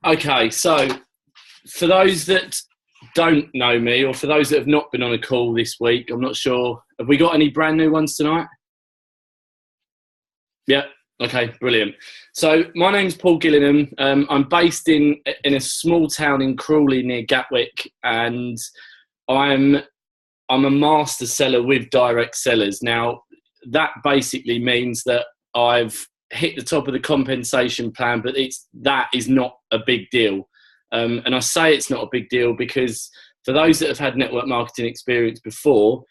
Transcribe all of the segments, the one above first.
Okay, so for those that don't know me, or for those that have not been on a call this week, I'm not sure. Have we got any brand new ones tonight? Yeah. Okay, brilliant. So my name's Paul Gillingham. I'm based in a small town in Crawley near Gatwick, and I'm I'm a master seller with direct sellers. Now, that basically means that I've hit the top of the compensation plan, but that is not a big deal. And I say it's not a big deal because for those that have had network marketing experience before,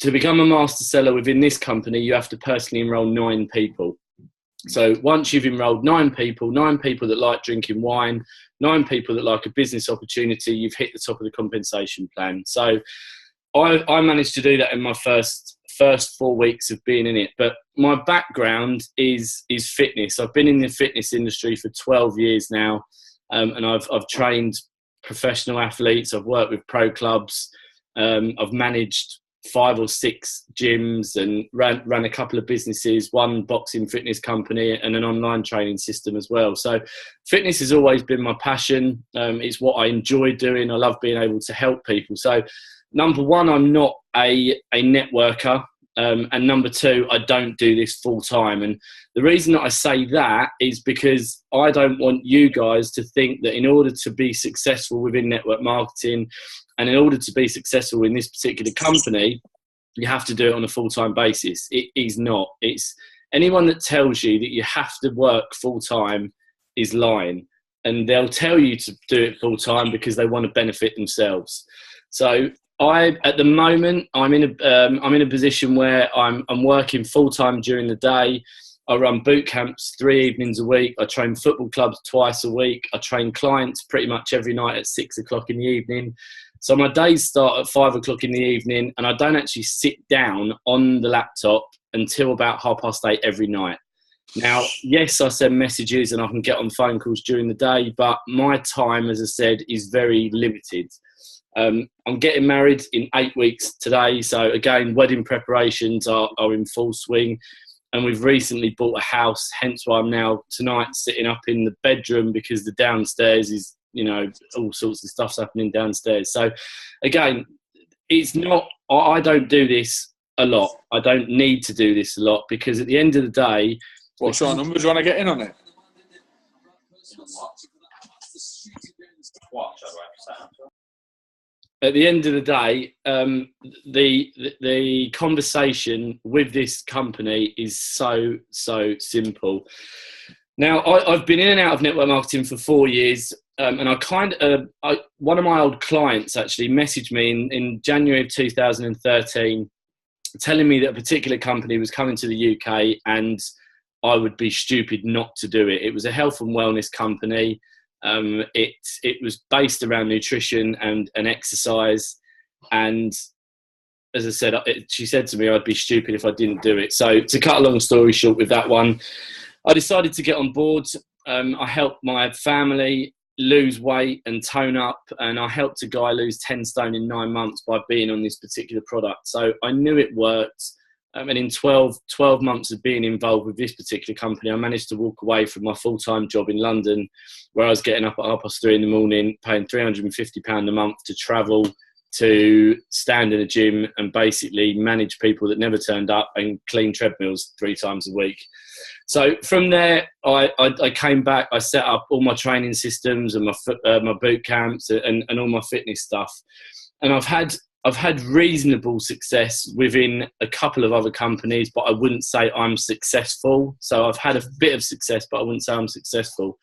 to become a master seller within this company, you have to personally enroll 9 people. So once you've enrolled 9 people that like drinking wine, 9 people that like a business opportunity, you've hit the top of the compensation plan. So I managed to do that in my first 4 weeks of being in it. But my background is fitness. I've been in the fitness industry for 12 years now, and I've trained professional athletes. I've worked with pro clubs. I've managed 5 or 6 gyms and ran a couple of businesses, one boxing fitness company and an online training system as well. So fitness has always been my passion. It's what I enjoy doing. I love being able to help people. So number one, I'm not a networker. And number two, I don't do this full time. And the reason that I say that is because I don't want you guys to think that in order to be successful within network marketing and in order to be successful in this particular company, you have to do it on a full-time basis. It is not. It's anyone that tells you that you have to work full-time is lying. And they'll tell you to do it full-time because they want to benefit themselves. So at the moment, I'm in a position where I'm working full time during the day. I run boot camps 3 evenings a week. I train football clubs twice a week. I train clients pretty much every night at 6 o'clock in the evening. So my days start at 5 o'clock in the evening, and I don't actually sit down on the laptop until about 8:30 every night. Now, yes, I send messages and I can get on phone calls during the day, but my time, as I said, is very limited. I'm getting married in 8 weeks today. So again, wedding preparations are in full swing. And we've recently bought a house, hence why I'm now tonight sitting up in the bedroom because the downstairs is, all sorts of stuff's happening downstairs. So again, it's not, I don't do this a lot. I don't need to do this a lot because at the end of the day. What's your numbers? Do you want to get in on it? At the end of the day, the conversation with this company is so simple. Now, I've been in and out of network marketing for 4 years, and one of my old clients actually messaged me in January of 2013, telling me that a particular company was coming to the UK, and I would be stupid not to do it. It was a health and wellness company. It was based around nutrition and exercise, and as I said, she said to me I'd be stupid if I didn't do it. So to cut a long story short with that one, I decided to get on board. I helped my family lose weight and tone up, and I helped a guy lose 10 stone in 9 months by being on this particular product. So I knew it worked. And in 12 months of being involved with this particular company, I managed to walk away from my full-time job in London, where I was getting up at 3:30 in the morning, paying £350 a month to travel, to stand in a gym and basically manage people that never turned up and clean treadmills 3 times a week. So from there, I came back. I set up all my training systems and my boot camps and all my fitness stuff. And I've had reasonable success within a couple of other companies, but I wouldn't say I'm successful. So I've had a bit of success, but I wouldn't say I'm successful.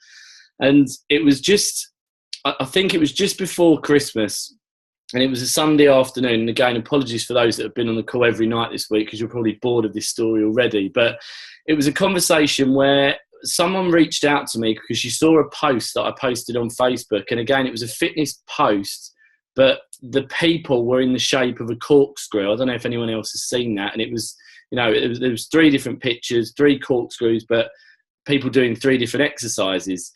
And I think it was just before Christmas, and it was a Sunday afternoon. And again, apologies for those that have been on the call every night this week, because you're probably bored of this story already. But it was a conversation where someone reached out to me because she saw a post that I posted on Facebook. And again, it was a fitness post, but the people were in the shape of a corkscrew. I don't know if anyone else has seen that. And it was, there was 3 different pictures, 3 corkscrews, but people doing 3 different exercises.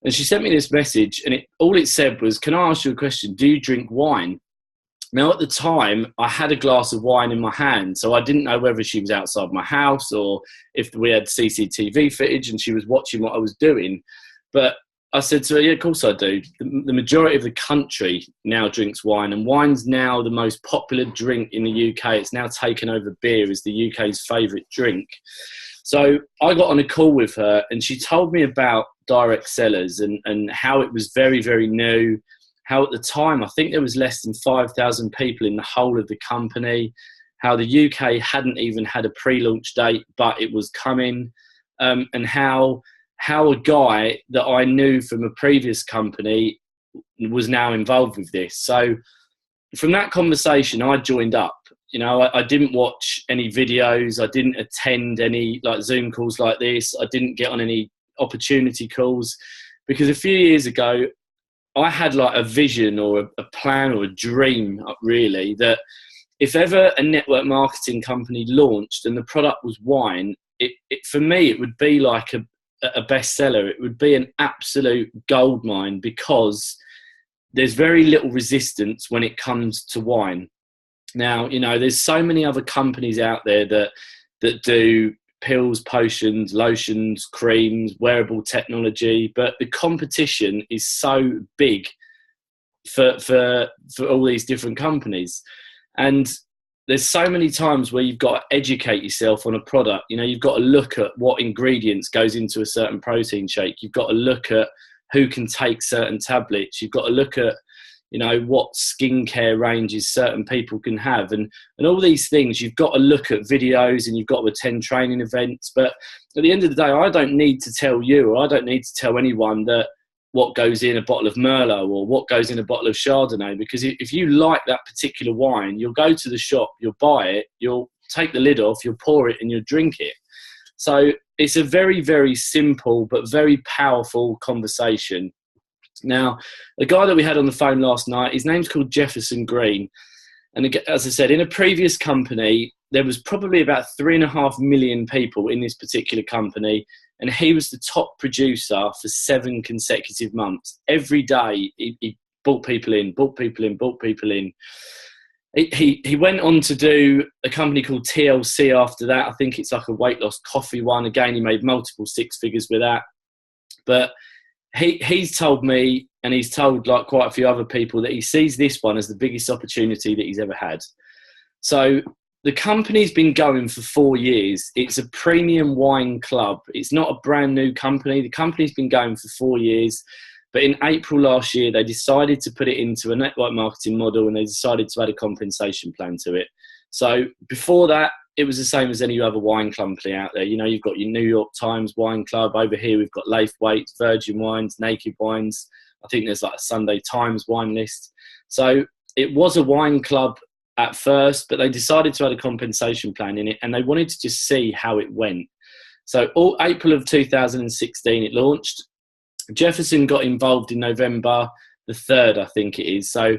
And she sent me this message, and all it said was, "Can I ask you a question? Do you drink wine?" Now, at the time, I had a glass of wine in my hand, so I didn't know whether she was outside my house or if we had CCTV footage and she was watching what I was doing. But I said to her, yeah, of course I do. The majority of the country now drinks wine, and wine's now the most popular drink in the UK. It's now taken over beer as the UK's favourite drink. So I got on a call with her, and she told me about direct cellars and how it was very, very new, how at the time, I think there was less than 5,000 people in the whole of the company, how the UK hadn't even had a pre-launch date, but it was coming, and how a guy that I knew from a previous company was now involved with this. So from that conversation, I joined up. You know, I didn't watch any videos. I didn't attend any like Zoom calls like this. I didn't get on any opportunity calls, because a few years ago, I had like a vision or a plan or a dream, really, that if ever a network marketing company launched and the product was wine, it for me, it would be like a bestseller. It would be an absolute goldmine, because there's very little resistance when it comes to wine. Now, you know, there's so many other companies out there that do pills, potions, lotions, creams, wearable technology, but the competition is so big for all these different companies. And there's so many times where you've got to educate yourself on a product. You know, you've got to look at what ingredients goes into a certain protein shake. You've got to look at who can take certain tablets. You've got to look at, you know, what skincare ranges certain people can have. And all these things, you've got to look at videos and you've got to attend training events. But at the end of the day, I don't need to tell you, or I don't need to tell anyone that what goes in a bottle of Merlot or what goes in a bottle of Chardonnay, because if you like that particular wine, you'll go to the shop, you'll buy it, you'll take the lid off, you'll pour it and you'll drink it. So it's a very, very simple but very powerful conversation. Now, the guy that we had on the phone last night, his name's called Jefferson Green. And as I said, in a previous company, there was probably about 3.5 million people in this particular company. And he was the top producer for 7 consecutive months. Every day, he brought people in. He went on to do a company called TLC after that. I think it's like a weight loss coffee one. Again, he made multiple 6 figures with that. But he's told me, and he's told like quite a few other people, that he sees this one as the biggest opportunity that he's ever had. So the company's been going for 4 years. It's a premium wine club. It's not a brand new company. The company's been going for 4 years. But in April last year, they decided to put it into a network marketing model, and they decided to add a compensation plan to it. So before that, it was the same as any other wine company out there. You know, you've got your New York Times wine club. Over here, we've got Lafewaite, Virgin Wines, Naked Wines. I think there's like a Sunday Times wine list. So it was a wine club at first, but they decided to add a compensation plan in it, and they wanted to just see how it went. So April of 2016, it launched. Jefferson got involved in November the 3rd, I think it is. So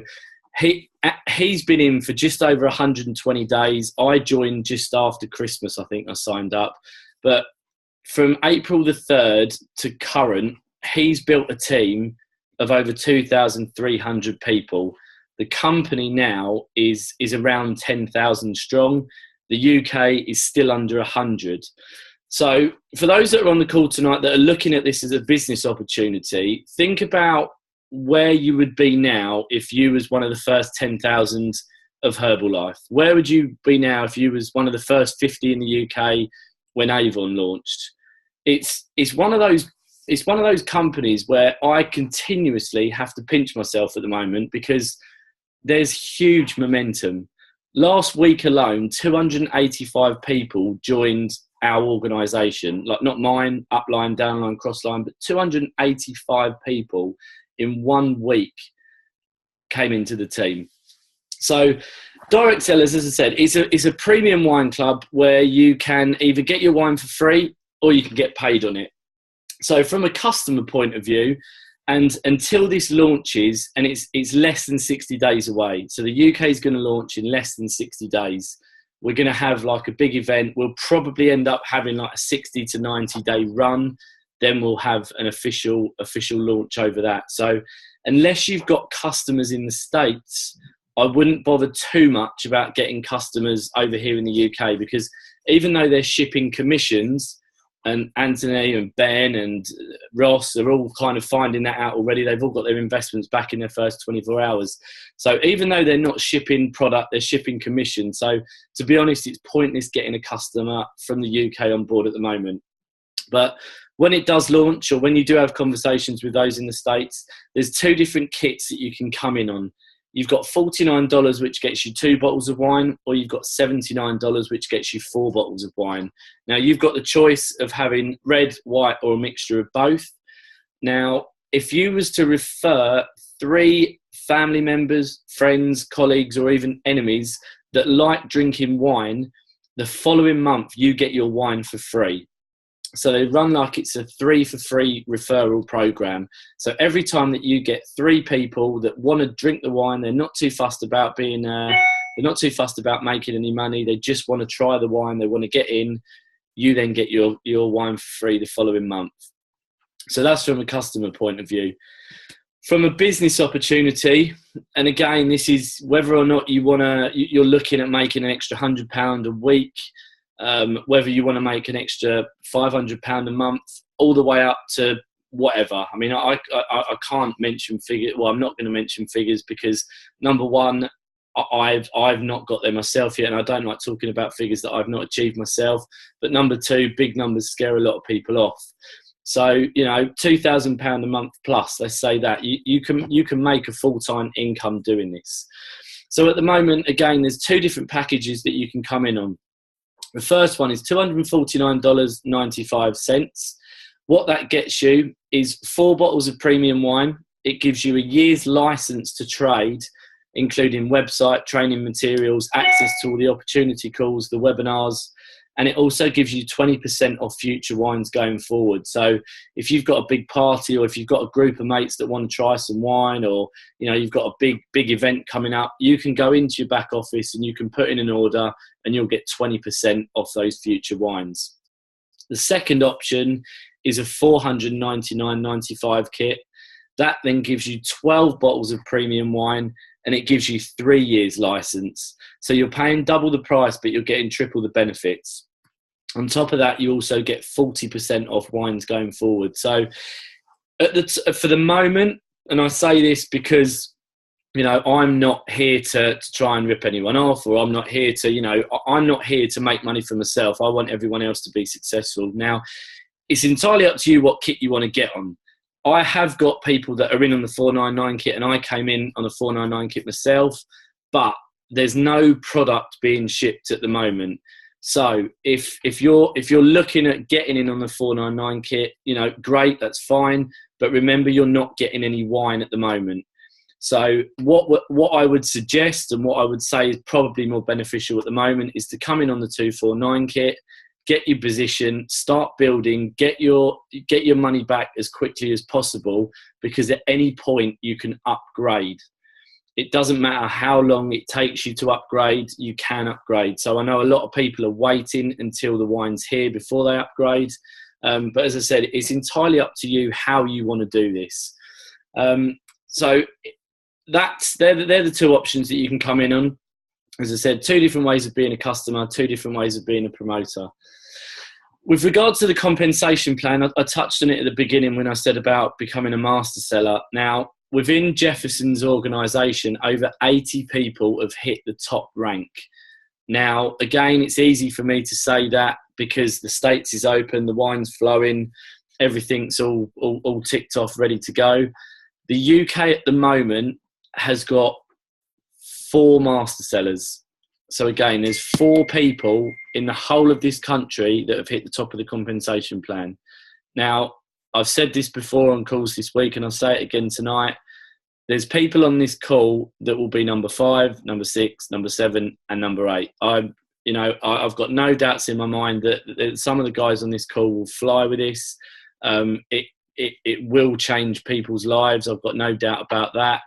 he's been in for just over 120 days. I joined just after Christmas, I think I signed up. But from April the 3rd to current, he's built a team of over 2,300 people. The company now is around 10,000 strong. The UK is still under 100. So for those that are on the call tonight that are looking at this as a business opportunity, think about where you would be now if you was one of the first 10,000 of Herbalife. Where would you be now if you was one of the first 50 in the UK when Avon launched? It's one of those companies where I continuously have to pinch myself at the moment, because there's huge momentum. Last week alone, 285 people joined our organisation, like not mine, upline, downline, crossline, but 285 people in 1 week came into the team. So Direct Cellars, as I said, is a premium wine club where you can either get your wine for free or you can get paid on it. So from a customer point of view, and until this launches, and it's less than 60 days away. So the UK is going to launch in less than 60 days. We're going to have like a big event. We'll probably end up having like a 60 to 90 day run. Then we'll have an official launch over that. So unless you've got customers in the States, I wouldn't bother too much about getting customers over here in the UK, because even though they're shipping commissions, and Anthony and Ben and Ross are all kind of finding that out already. They've all got their investments back in their first 24 hours. So even though they're not shipping product, they're shipping commission. So to be honest, it's pointless getting a customer from the UK on board at the moment. But when it does launch, or when you do have conversations with those in the States, there's two different kits that you can come in on. You've got $49, which gets you 2 bottles of wine, or you've got $79, which gets you 4 bottles of wine. Now, you've got the choice of having red, white, or a mixture of both. Now, if you was to refer 3 family members, friends, colleagues, or even enemies that like drinking wine, the following month, you get your wine for free. So they run like it's a 3 for free referral program. So every time that you get 3 people that want to drink the wine, they're not too fussed about being, they're not too fussed about making any money. They just want to try the wine. They want to get in. You then get your wine for free the following month. So that's from a customer point of view. From a business opportunity, and again, this is whether or not you're looking at making an extra £100 a week. Whether you want to make an extra £500 a month, all the way up to whatever. I mean, I can't mention figures. Well, I'm not going to mention figures because, number one, I've not got there myself yet, and I don't like talking about figures that I've not achieved myself. But number two, big numbers scare a lot of people off. So, £2,000 a month plus, let's say that you can make a full-time income doing this. So at the moment, again, there's 2 different packages that you can come in on. The first one is $249.95. What that gets you is 4 bottles of premium wine. It gives you a year's license to trade, including website, training materials, access to all the opportunity calls, the webinars, and it also gives you 20% off future wines going forward. So if you've got a big party, or if you've got a group of mates that want to try some wine, or you've got a big event coming up, you can go into your back office and you can put in an order and you'll get 20% off those future wines. The second option is a $499.95 kit. That then gives you 12 bottles of premium wine, and it gives you 3 years license. So you're paying double the price, but you're getting triple the benefits. On top of that, you also get 40% off wines going forward. So for the moment, and I say this because, I'm not here to try and rip anyone off, or I'm not here to, I'm not here to make money for myself. I want everyone else to be successful. Now, it's entirely up to you what kit you want to get on. I have got people that are in on the 499 kit, and I came in on a 499 kit myself, but there's no product being shipped at the moment. So if you're looking at getting in on the 499 kit, great, that's fine. But remember, you're not getting any wine at the moment. So what I would suggest, and what I would say is probably more beneficial at the moment, is to come in on the 249 kit. Get your position, start building, get your money back as quickly as possible, because at any point you can upgrade. It doesn't matter how long it takes you to upgrade, you can upgrade. So I know a lot of people are waiting until the wine's here before they upgrade. But as I said, it's entirely up to you how you want to do this. So they're the 2 options that you can come in on. As I said, 2 different ways of being a customer, 2 different ways of being a promoter. With regards to the compensation plan, I touched on it at the beginning when I said about becoming a master seller. Now, within Jefferson's organisation, over 80 people have hit the top rank. Now, again, it's easy for me to say that because the States is open, the wine's flowing, everything's all ticked off, ready to go. The UK at the moment has got 4 master sellers. So again, there's 4 people in the whole of this country that have hit the top of the compensation plan. Now, I've said this before on calls this week, and I'll say it again tonight. There's people on this call that will be number 5, number 6, number 7, and number 8. I've got no doubts in my mind that some of the guys on this call will fly with this. It will change people's lives. I've got no doubt about that.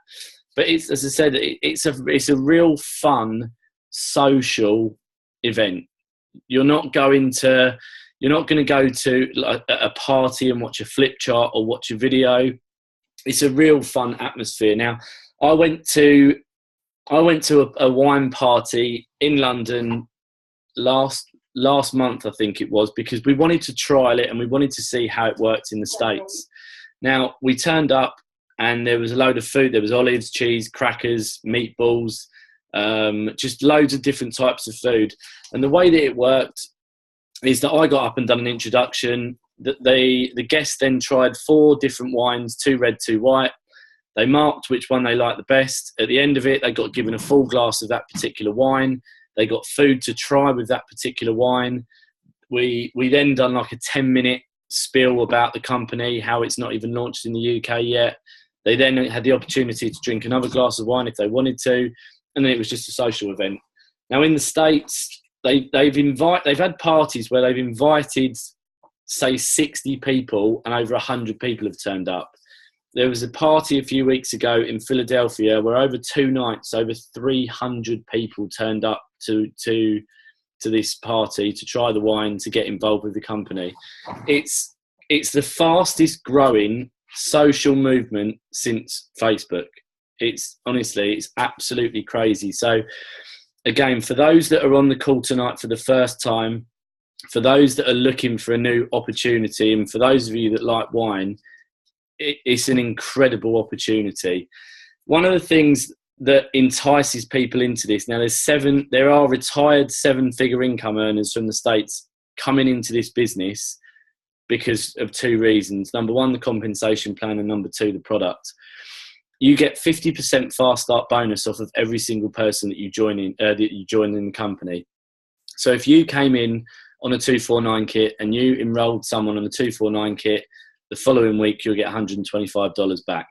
But it's, as I said, it's a real fun social event. You're not going to go to a party and watch a flip chart or watch a video. It's a real fun atmosphere. Now, I went to a wine party in London last last month, I think it was, because we wanted to trial it and we wanted to see how it worked in the States. Now, we turned up and there was a load of food. There was olives, cheese, crackers, meatballs, just loads of different types of food. And the way that it worked is that I got up and done an introduction. The guests then tried 4 different wines, 2 red, 2 white. They marked which one they liked the best. At the end of it, they got given a full glass of that particular wine. They got food to try with that particular wine. We then done like a 10-minute spiel about the company, how it's not even launched in the UK yet. They then had the opportunity to drink another glass of wine if they wanted to, and then it was just a social event. Now in the States, they've had parties where they've invited, say, 60 people, and over 100 people have turned up. There was a party a few weeks ago in Philadelphia where over 2 nights, over 300 people turned up to this party to try the wine, to get involved with the company. It's the fastest growing social movement since Facebook. It's absolutely crazy. So again, for those that are on the call tonight for the first time, for those that are looking for a new opportunity, and for those of you that like wine, it's an incredible opportunity. One of the things that entices people into this, now there are retired 7-figure income earners from the States coming into this business because of 2 reasons. Number 1, the compensation plan, and number 2, the product. You get 50% fast start bonus off of every single person that you join in the company. So if you came in on a 249 kit and you enrolled someone on a 249 kit, the following week you'll get $125 back.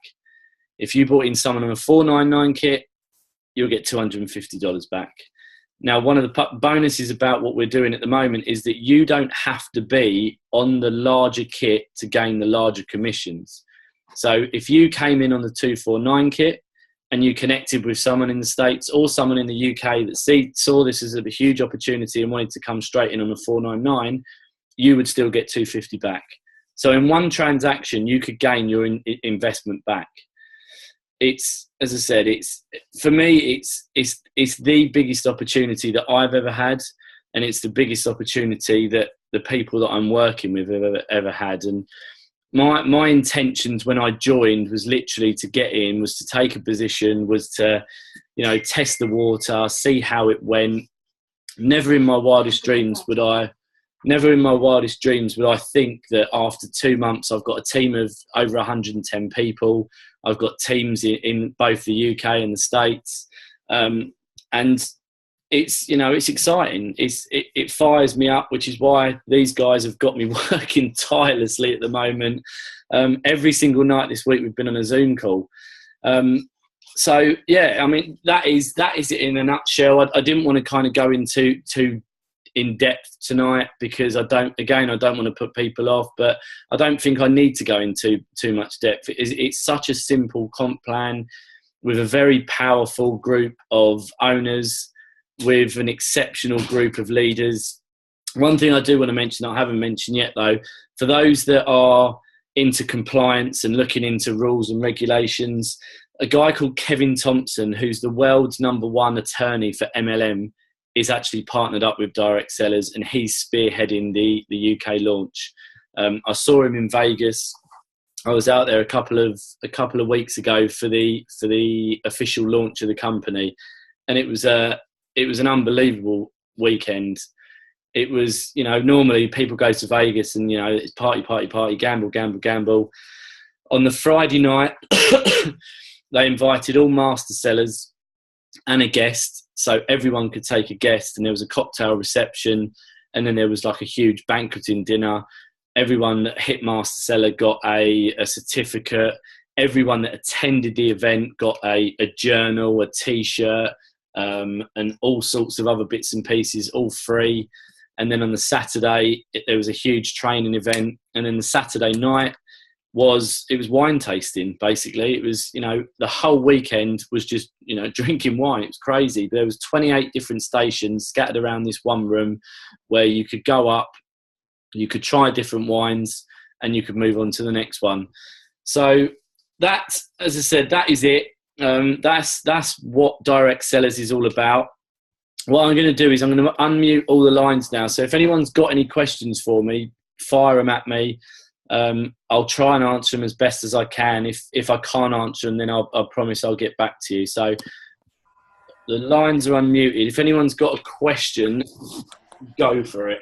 If you brought in someone on a 499 kit, you'll get $250 back. Now, one of the bonuses about what we're doing at the moment is that you don't have to be on the larger kit to gain the larger commissions. So if you came in on the 249 kit and you connected with someone in the States or someone in the UK that saw this as a huge opportunity and wanted to come straight in on a 499, you would still get $250 back. So in one transaction, you could gain your investment back. It's, as I said, for me, it's the biggest opportunity that I've ever had, and it's the biggest opportunity that the people that I'm working with have ever had. And my intentions when I joined was literally to get in, was to take a position, was to, test the water, see how it went. Never in my wildest dreams would I think that after 2 months I've got a team of over 110 people. I've got teams in both the UK and the States, and it's exciting. It fires me up, which is why these guys have got me working tirelessly at the moment. Every single night this week we've been on a Zoom call. So yeah, I mean that is it in a nutshell. I didn't want to kind of go into too in depth tonight because I don't want to put people off, but I don't think I need to go into too much depth. It's such a simple comp plan with a very powerful group of owners, with an exceptional group of leaders. One thing I do want to mention, I haven't mentioned yet though, for those that are into compliance and looking into rules and regulations, a guy called Kevin Thompson, who's the world's #1 attorney for MLM, is actually partnered up with Direct Sellers, and he's spearheading the UK launch. I saw him in Vegas. I was out there a couple of weeks ago for the official launch of the company, and it was an unbelievable weekend. It was, normally people go to Vegas and it's party, gamble. On the Friday night, they invited all master sellers and a guest, so everyone could take a guest, and there was a cocktail reception, and then there was like a huge banqueting dinner. Everyone that hit master seller got a certificate. Everyone that attended the event got a journal, a t-shirt, and all sorts of other bits and pieces, all free. And then on the Saturday, there was a huge training event, and then the Saturday night was wine tasting. Basically, it was the whole weekend was just drinking wine. It was crazy. There was 28 different stations scattered around this one room where you could go up, you could try different wines, and you could move on to the next one. So that, as I said, that is it. That's what Direct Sellers is all about. what I'm going to do is I'm going to unmute all the lines now. So if anyone's got any questions for me, fire them at me. I'll try and answer them as best as I can. If I can't answer them, then I'll promise I'll get back to you. So the lines are unmuted. If anyone's got a question, go for it.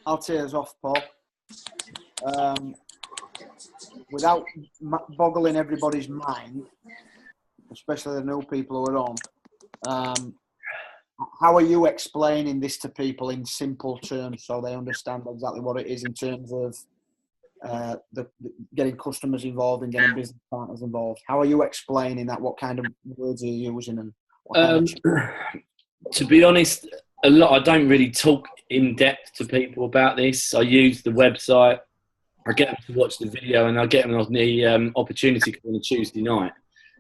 I'll tee us off, Paul. Without boggling everybody's mind, especially the new people who are on, how are you explaining this to people in simple terms so they understand exactly what it is in terms of getting customers involved and getting business partners involved? How are you explaining that? What kind of words are you using? And to be honest, a lot. I don't really talk in depth to people about this. I use the website. I get them to watch the video, and I get them on the opportunity call on a Tuesday night.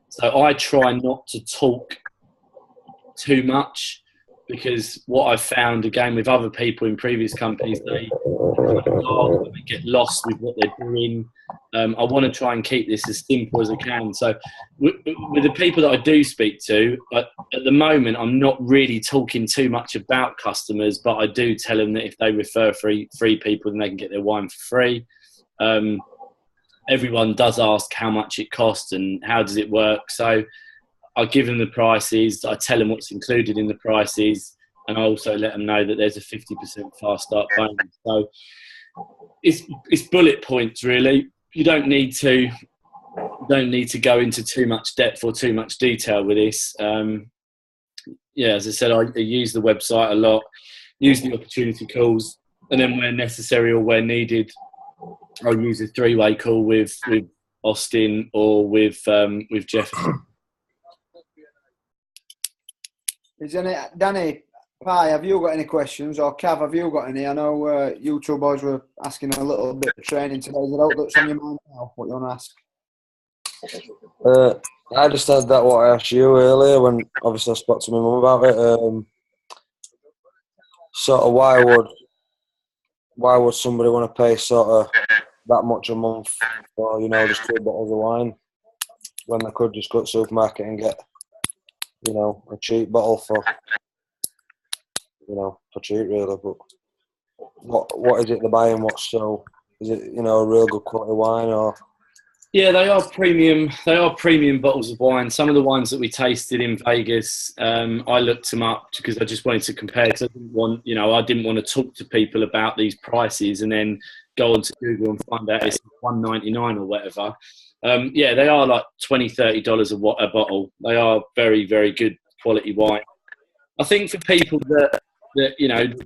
So I try not to talk too much, because what I've found, again, with other people in previous companies, they get lost with what they're doing. I want to try and keep this as simple as I can. So with the people that I do speak to, at the moment, I'm not really talking too much about customers, but I do tell them that if they refer three people, then they can get their wine for free. Everyone does ask how much it costs and how does it work. So I give them the prices. I tell them what's included in the prices, and I also let them know that there's a 50% fast start bonus. So it's bullet points, really. You don't need to go into too much depth or too much detail with this. As I said, I use the website a lot, use the opportunity calls, and then where necessary or where needed, I'll use a three-way call with Austin or with Jeff. Is any Danny, Pi, have you got any questions, or Cav, have you got any? I know you two boys were asking a little bit of training today. Is there that's on your mind now? What you want to ask? I just had that what I asked you earlier when obviously I spoke to my mum about it. Sort of why would somebody want to pay sort of that much a month for, just 2 bottles of wine when they could just go to the supermarket and get, a cheap bottle for cheap really. But what is it they're buying? Is it, a real good quality wine or? Yeah, they are premium. They are premium bottles of wine. Some of the wines that we tasted in Vegas, I looked them up because I just wanted to compare. Because I didn't want to talk to people about these prices and then go onto Google and find out it's $1.99 or whatever. They are like $20-30 a bottle. They are very, very good quality wine. I think for people that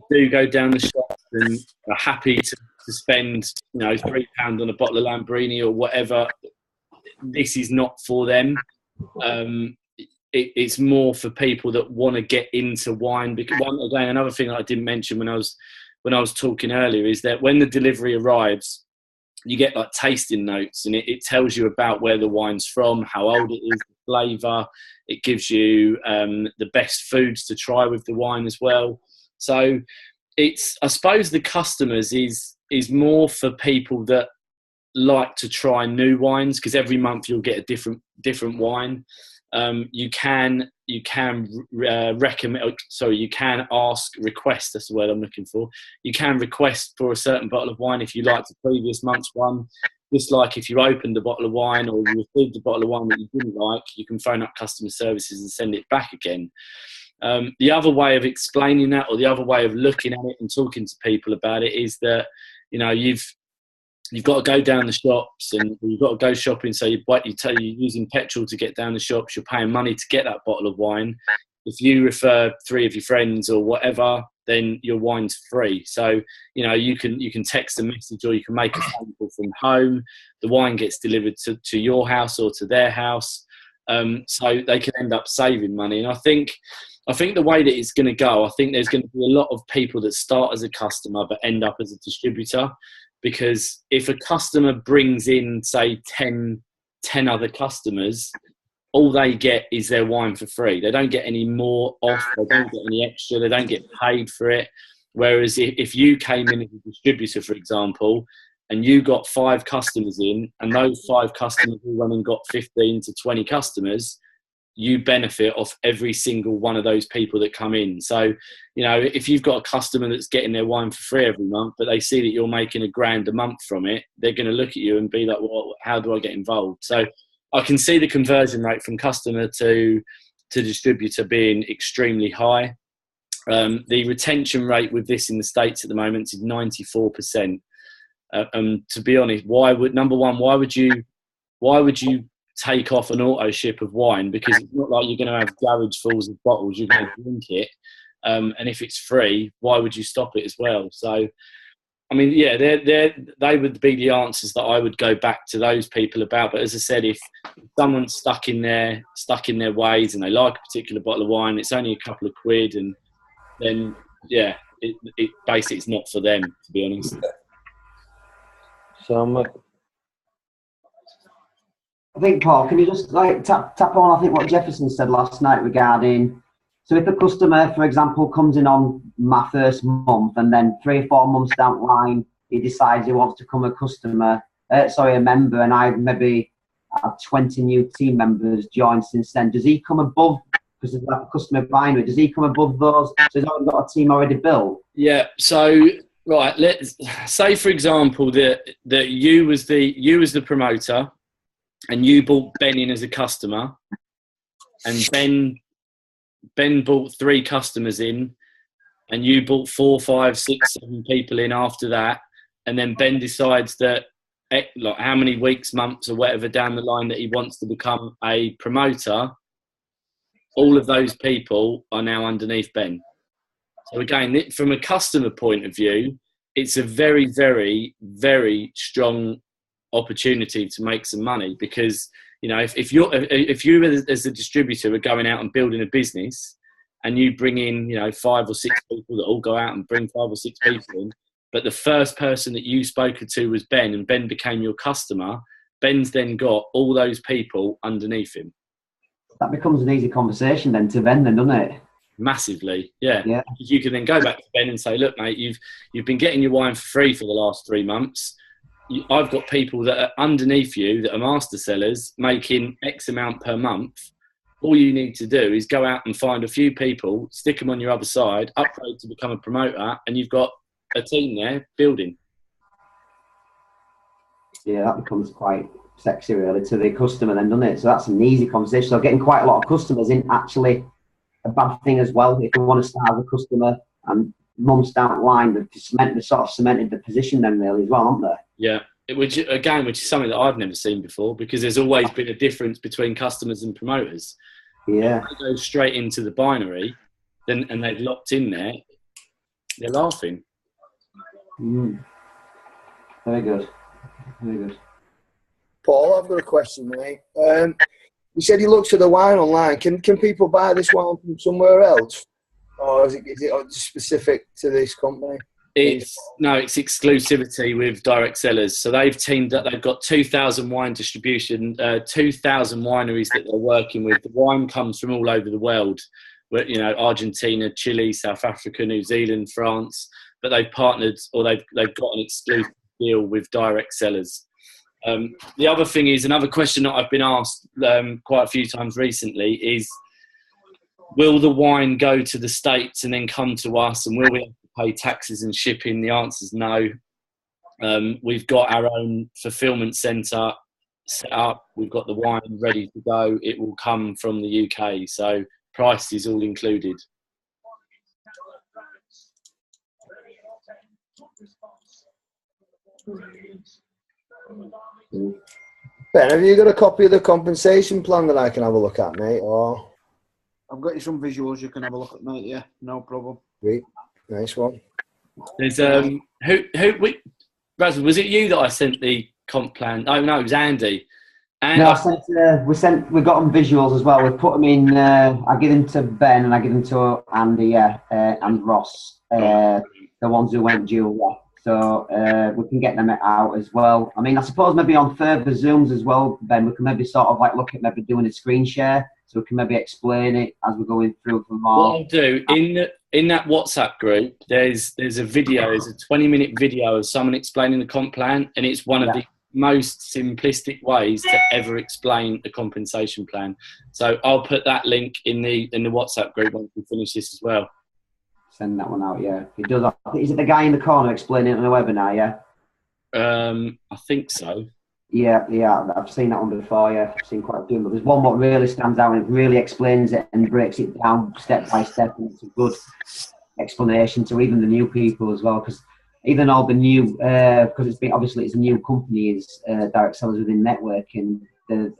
do go down the shops and are happy to spend £3 on a bottle of Lambrini or whatever, this is not for them. It's more for people that want to get into wine. Because another thing that I didn't mention when I was talking earlier is that when the delivery arrives, you get like tasting notes, and it tells you about where the wine's from, how old it is, the flavour. It gives you the best foods to try with the wine as well. So I suppose the customers is more for people that like to try new wines, because every month you'll get a different wine. You can request. That's the word I'm looking for. You can request for a certain bottle of wine if you liked the previous month's one. Just like if you opened a bottle of wine or you received a bottle of wine that you didn't like, you can phone up customer services and send it back again. The other way of explaining that, or the other way of looking at it and talking to people about it, is that you've got to go down the shops and you've got to go shopping. So you're using petrol to get down the shops. You're paying money to get that bottle of wine. If you refer 3 of your friends or whatever, then your wine's free. So you can text a message, or you can make a phone call from home. The wine gets delivered to your house or to their house, so they can end up saving money. And I think the way that it's going to go, I think there's going to be a lot of people that start as a customer but end up as a distributor. Because if a customer brings in, say, 10 other customers, all they get is their wine for free. They don't get any more off. They don't get any extra. They don't get paid for it. Whereas if you came in as a distributor, for example, and you got 5 customers in, and those 5 customers all went and got 15 to 20 customers, you benefit off every single one of those people that come in. So, you know, if you've got a customer that's getting their wine for free every month, but they see that you're making £1,000 a month from it, they're going to look at you and be like, well, how do I get involved? So I can see the conversion rate from customer to distributor being extremely high. The retention rate with this in the States at the moment is 94%. To be honest, why would you take off an auto ship of wine? Because it's not like you're going to have garage fulls of bottles, you're going to drink it. And if it's free, why would you stop it as well? So, I mean, yeah, they would be the answers that I would go back to those people about. But as I said, if someone's stuck in their ways and they like a particular bottle of wine, it's only a couple of quid, and then yeah, it basically it's not for them, to be honest. So I think, Paul, can you just like tap on, I think, what Jefferson said last night regarding, so if a customer, for example, comes in on my first month and then 3 or 4 months down the line, he decides he wants to become a member, and I maybe have 20 new team members joined since then, does he come above, because there's like a customer binary, does he come above those? So he's already got a team already built? Yeah, so right, let's say, for example, that you was the promoter, and you brought Ben in as a customer, and Ben brought 3 customers in, and you brought 4, 5, 6, 7 people in after that, and then Ben decides that like how many weeks, months, or whatever down the line that he wants to become a promoter, all of those people are now underneath Ben. So again, from a customer point of view, it's a very, very, very strong opportunity to make some money, because you know, if you as a distributor are going out and building a business, and you bring in, you know, 5 or 6 people that all go out and bring 5 or 6 people in, but the first person that you spoke to was Ben, and Ben became your customer, Ben's then got all those people underneath him. That becomes an easy conversation then to Ben, then, doesn't it? Massively, yeah. You can then go back to Ben and say, look, mate, you've been getting your wine for free for the last 3 months. I've got people that are underneath you that are master sellers making X amount per month. All you need to do is go out and find a few people, stick them on your other side, upgrade to become a promoter, and you've got a team there building. Yeah, that becomes quite sexy really to the customer then, doesn't it? So that's an easy conversation. So getting quite a lot of customers isn't actually a bad thing as well. If you want to start as a customer and months down the line, they've sort of cemented the position then really as well, aren't they? Yeah, which is something that I've never seen before, because there's always been a difference between customers and promoters. Yeah. If they go straight into the binary, and they've locked in there, they're laughing. Very good. Very good. Paul, I've got a question, mate. You said you looked at the wine online. Can people buy this wine from somewhere else, or is it specific to this company? It's exclusivity with direct sellers. So they've teamed up. They've got 2,000 wine distribution, 2,000 wineries that they're working with. The wine comes from all over the world, where, you know, Argentina, Chile, South Africa, New Zealand, France. But they've partnered, or they've got an exclusive deal with direct sellers. The other thing is, another question that I've been asked quite a few times recently is, will the wine go to the States and then come to us, and will we have to pay taxes and shipping? The answer is no. We've got our own fulfillment centre set up. We've got the wine ready to go. It will come from the UK, so price is all included. Ben, have you got a copy of the compensation plan that I can have a look at, mate? Or I've got you some visuals you can have a look at, mate. Yeah, no problem. great, nice one. There's Raz, was it you that I sent the comp plan? Oh no, it was Andy. And no, we got them visuals as well. We put them in. I give them to Ben and I give them to Andy, and Ross, the ones who went dual. Yeah. So we can get them out as well. I mean, I suppose maybe on further Zooms as well, Ben, we can maybe sort of like look at maybe doing a screen share, so we can maybe explain it as we're going through for more. What I'll do in that WhatsApp group, there's a 20-minute video of someone explaining the comp plan, and it's one of the most simplistic ways to ever explain a compensation plan. So I'll put that link in the WhatsApp group once we finish this as well. Send that one out, yeah. He does. Is it the guy in the corner explaining it on a webinar, yeah? I think so. Yeah, I've seen that one before, yeah. I've seen quite a few, but there's one what really stands out and it really explains it and breaks it down step by step, and it's a good explanation to even the new people as well, because even all the new, because it's a new company, is direct sellers within networking.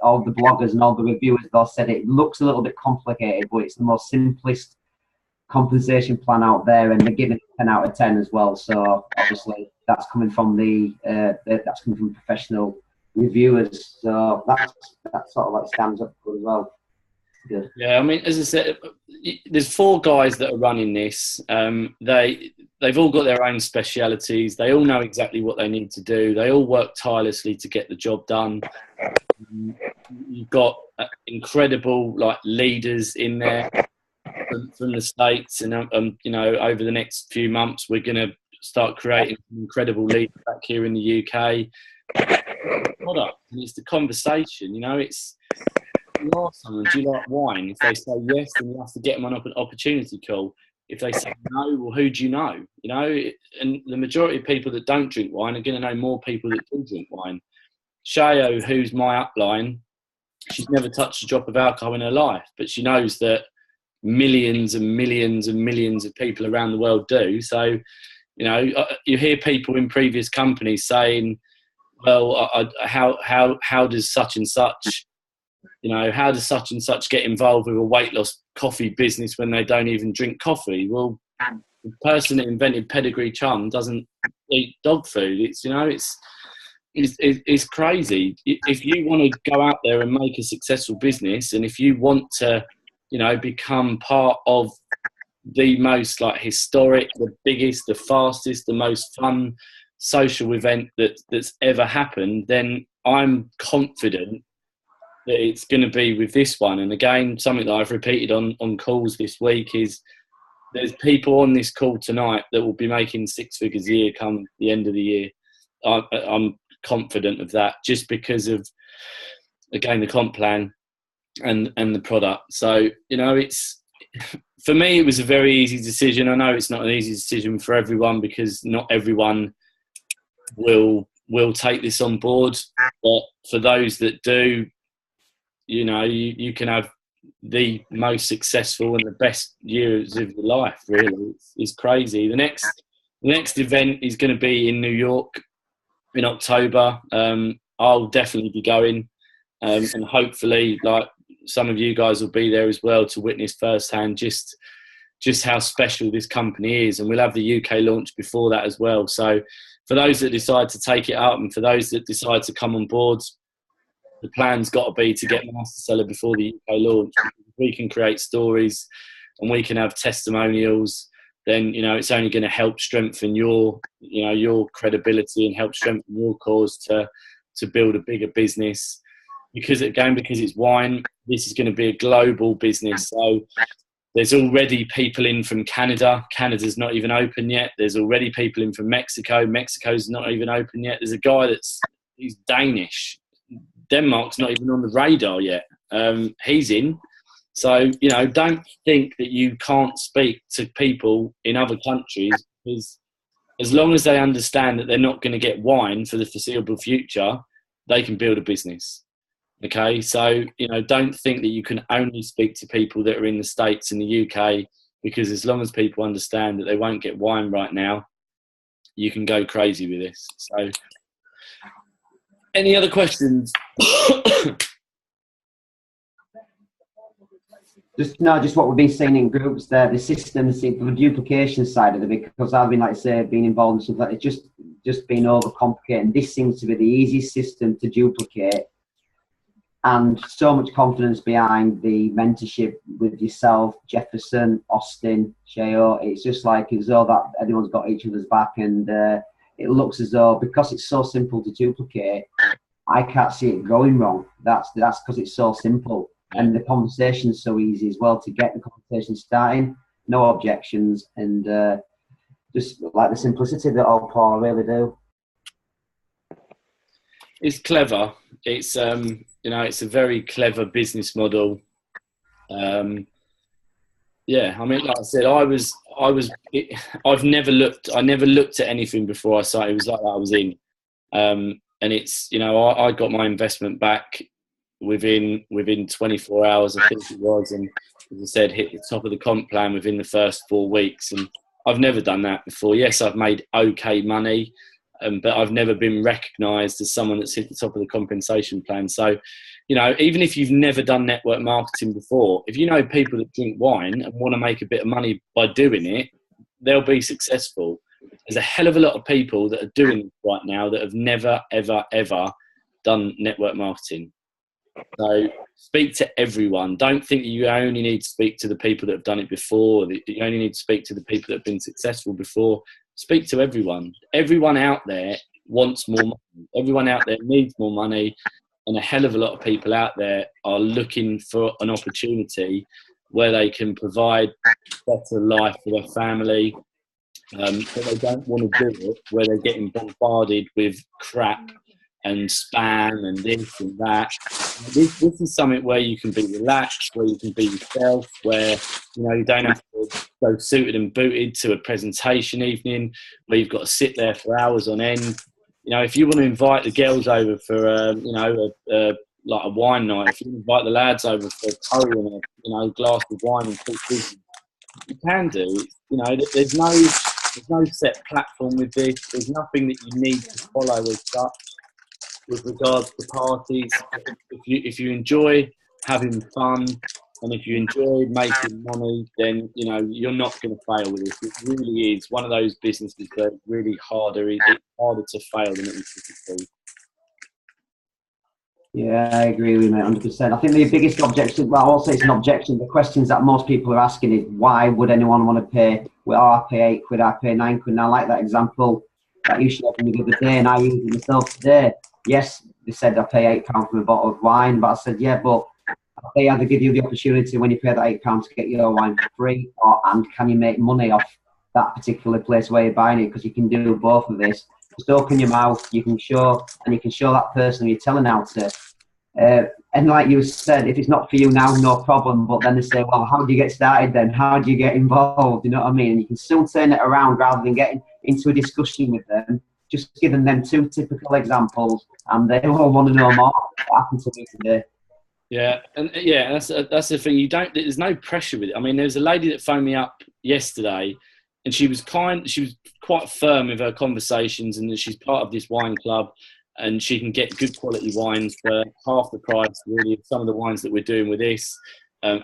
All the bloggers and all the reviewers have all said it looks a little bit complicated, but it's the most simplest compensation plan out there, and they're giving it 10 out of 10 as well. So obviously that's coming from professional reviewers. So that sort of like stands up good as well. Good. Yeah, I mean, as I said, there's 4 guys that are running this. They've all got their own specialities. They all know exactly what they need to do. They all work tirelessly to get the job done. You've got incredible leaders in there from the States, and over the next few months we're going to start creating incredible leaders back here in the UK. Product, and it's the conversation. It's, you ask someone, do you like wine? If they say yes, then you have to get them on an opportunity call. If they say no, well, who do you know? And the majority of people that don't drink wine are going to know more people that do drink wine. Shayo, who's my upline, she's never touched a drop of alcohol in her life, but she knows that millions and millions and millions of people around the world do. So, you hear people in previous companies saying, well, how does such and such, how does such and such get involved with a weight loss coffee business when they don't even drink coffee? Well, the person that invented Pedigree Chum doesn't eat dog food. It's crazy. If you want to go out there and make a successful business, and if you want to, become part of the most historic, the biggest, the fastest, the most fun social event that's ever happened, then I'm confident that it's going to be with this one. And again, something that I've repeated on calls this week is there's people on this call tonight that will be making 6 figures a year come the end of the year. I'm confident of that, just because of, again, the comp plan and the product. So, it's, for me, it was a very easy decision. I know it's not an easy decision for everyone, because not everyone will take this on board, but for those that do, you can have the most successful and the best years of your life. Really, it's crazy. The next event is going to be in New York in October. I'll definitely be going, and hopefully, some of you guys will be there as well to witness firsthand just how special this company is. And we'll have the UK launch before that as well. So for those that decide to take it up, and for those that decide to come on board, the plan's got to be to get Master Seller before the UK launch. If we can create stories and we can have testimonials, then it's only going to help strengthen your credibility and help strengthen your cause to build a bigger business. Because it's wine, this is going to be a global business. So there's already people in from Canada. Canada's not even open yet. There's already people in from Mexico. Mexico's not even open yet. There's a guy he's Danish. Denmark's not even on the radar yet. He's in. So, don't think that you can't speak to people in other countries, because as long as they understand that they're not going to get wine for the foreseeable future, they can build a business. Okay, so, don't think that you can only speak to people that are in the States and the UK, because as long as people understand that they won't get wine right now, you can go crazy with this. So, any other questions? Just what we've been seeing in groups there, the systems, the duplication side of it, because I've been, being involved in something like it's just been overcomplicated. And this seems to be the easiest system to duplicate, and so much confidence behind the mentorship with yourself, Jefferson, Austin, Shayo. It's just as though that everyone's got each other's back, and it looks as though, because it's so simple to duplicate, I can't see it going wrong. That's because it's so simple. And the conversation's so easy as well to get the conversation starting, no objections, and just the simplicity that all Paul really do. It's clever. It's it's a very clever business model. Yeah, I mean, like I said, I've never looked. I never looked at anything before I started. It was like that I was in, and it's I got my investment back within 24 hours, I think it was, and as I said, hit the top of the comp plan within the first 4 weeks. And I've never done that before. Yes, I've made okay money, but I've never been recognised as someone that's hit the top of the compensation plan. So, even if you've never done network marketing before, if you know people that drink wine and want to make a bit of money by doing it, they'll be successful. There's a hell of a lot of people that are doing it right now that have never, ever, ever done network marketing. So speak to everyone. Don't think that you only need to speak to the people that have done it before, that you only need to speak to the people that have been successful before. Speak to everyone. Everyone out there wants more money. Everyone out there needs more money. And a hell of a lot of people out there are looking for an opportunity where they can provide a better life for their family, but they don't want to do it, where they're getting bombarded with crap and spam and this and that. This is something where you can be relaxed, where you can be yourself, where you don't have to go suited and booted to a presentation evening, where you've got to sit there for hours on end. If you want to invite the girls over for like a wine night, if you invite the lads over for a curry and a glass of wine and talk business, you can do. There's no set platform with this. There's nothing that you need to follow as such with regards to parties. If you enjoy having fun and if you enjoy making money, then you're not going to fail with this. It really is one of those businesses that really harder. It's harder to fail than it is to be. Yeah, I agree with you, mate, 100%. I think the biggest objection, well, I'll say it's an objection, the questions that most people are asking is, why would anyone want to pay, well, I pay £8, I pay £9. And I like that example that you showed me the other day, and I used it myself today. Yes, they said I pay £8 for a bottle of wine, but I said, yeah, but they either give you the opportunity when you pay that £8 to get your wine for free, and can you make money off that particular place where you're buying it? Because you can do both of this. Just open your mouth, you can show that person you're telling how to. And like you said, if it's not for you now, no problem. But then they say, well, how do you get started then? How do you get involved? You know what I mean? And you can soon turn it around rather than getting into a discussion with them. Just giving them 2 typical examples, and they all want to know more. What happened to me today? Yeah, and that's the thing. There's no pressure with it. I mean, there's a lady that phoned me up yesterday, and she was quite firm with her conversations, and that she's part of this wine club, and she can get good quality wines for half the price, really, of some of the wines that we're doing with this.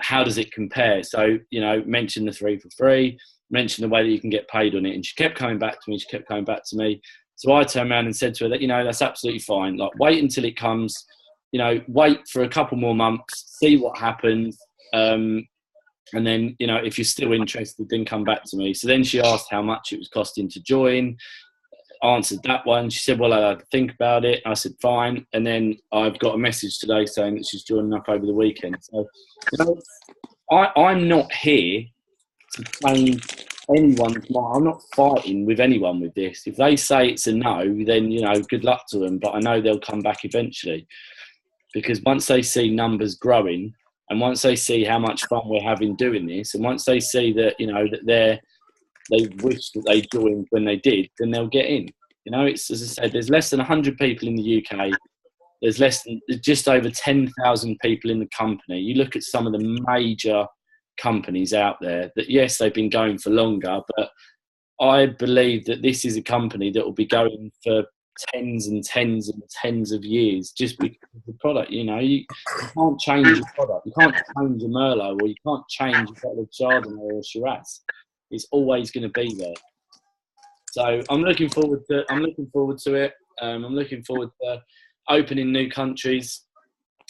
How does it compare? So, mention the 3 for free, mention the way that you can get paid on it, and she kept coming back to me. So I turned around and said to her that, that's absolutely fine. Like, wait until it comes. Wait for a couple more months, see what happens, and then, if you're still interested, then come back to me. So then she asked how much it was costing to join. Answered that one. She said, well, I had to think about it. I said, fine. And then I've got a message today saying that she's joining up over the weekend. So, I'm not here to change anyone's mind. I'm not fighting with anyone with this. If they say it's a no, then, good luck to them. But I know they'll come back eventually. Because once they see numbers growing, and once they see how much fun we're having doing this, and once they see that, that they wish that they joined when they did, then they'll get in. It's, as I said, there's less than 100 people in the UK. There's just over 10,000 people in the company. You look at some of the major companies out there that, yes, they've been going for longer, but I believe that this is a company that will be going for tens and tens and tens of years just because of the product. You can't change your product. You can't change a Merlot, or you can't change a bottle of Chardonnay or Shiraz. It's always going to be there. So I'm looking forward to it. I'm looking forward to opening new countries,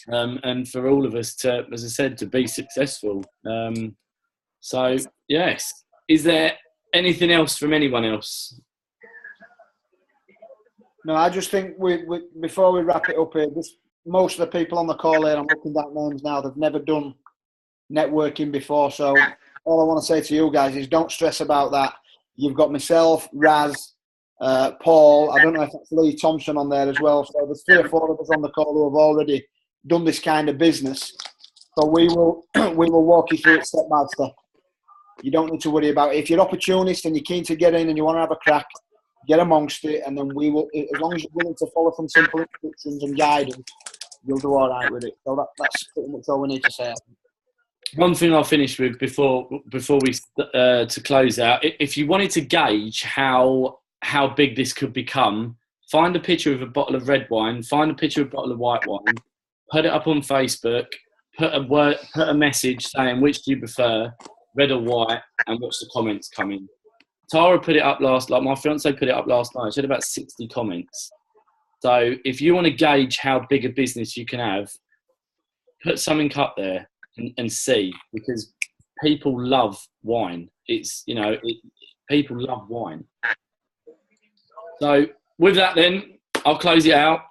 and for all of us to, as I said, to be successful. So yes, is there anything else from anyone else? No, I just think before we wrap it up here, most of the people on the call here, I'm looking at names now, they've never done networking before. So all I want to say to you guys is don't stress about that. You've got myself, Raz, Paul. I don't know if that's Lee Thompson on there as well. So there's 3 or 4 of us on the call who have already done this kind of business. So we will walk you through it step by step. You don't need to worry about it. If you're opportunist and you're keen to get in and you want to have a crack, get amongst it, and then we will, as long as you're willing to follow some simple instructions and guidance, you'll do all right with it. So that's pretty much all we need to say. One thing I'll finish with before we to close out, if you wanted to gauge how big this could become, find a picture of a bottle of red wine, find a picture of a bottle of white wine, put it up on Facebook, put a message saying which do you prefer, red or white, and watch the comments come in. Tara put it up my fiance put it up last night. She had about 60 comments. So if you want to gauge how big a business you can have, put something up there and see, because people love wine. People love wine. So with that then, I'll close it out.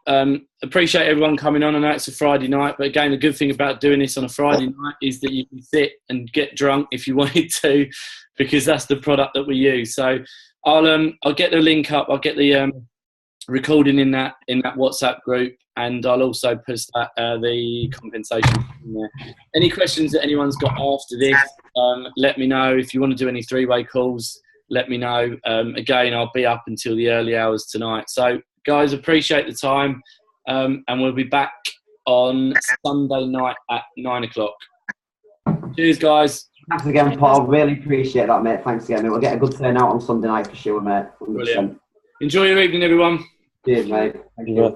Appreciate everyone coming on. I know it's a Friday night, but again, the good thing about doing this on a Friday night is that you can sit and get drunk if you wanted to, because that's the product that we use. So I'll get the link up. I'll get the recording in that WhatsApp group, and I'll also post the compensation in there. Any questions that anyone's got after this, let me know. If you want to do any 3-way calls, let me know. Again, I'll be up until the early hours tonight. So guys, appreciate the time, and we'll be back on Sunday night at 9 o'clock. Cheers, guys. Thanks again, Paul. Really appreciate that, mate. Thanks again. We'll get a good turnout on Sunday night for sure, mate. 100%. Brilliant. Enjoy your evening, everyone. Cheers, mate. Thank you.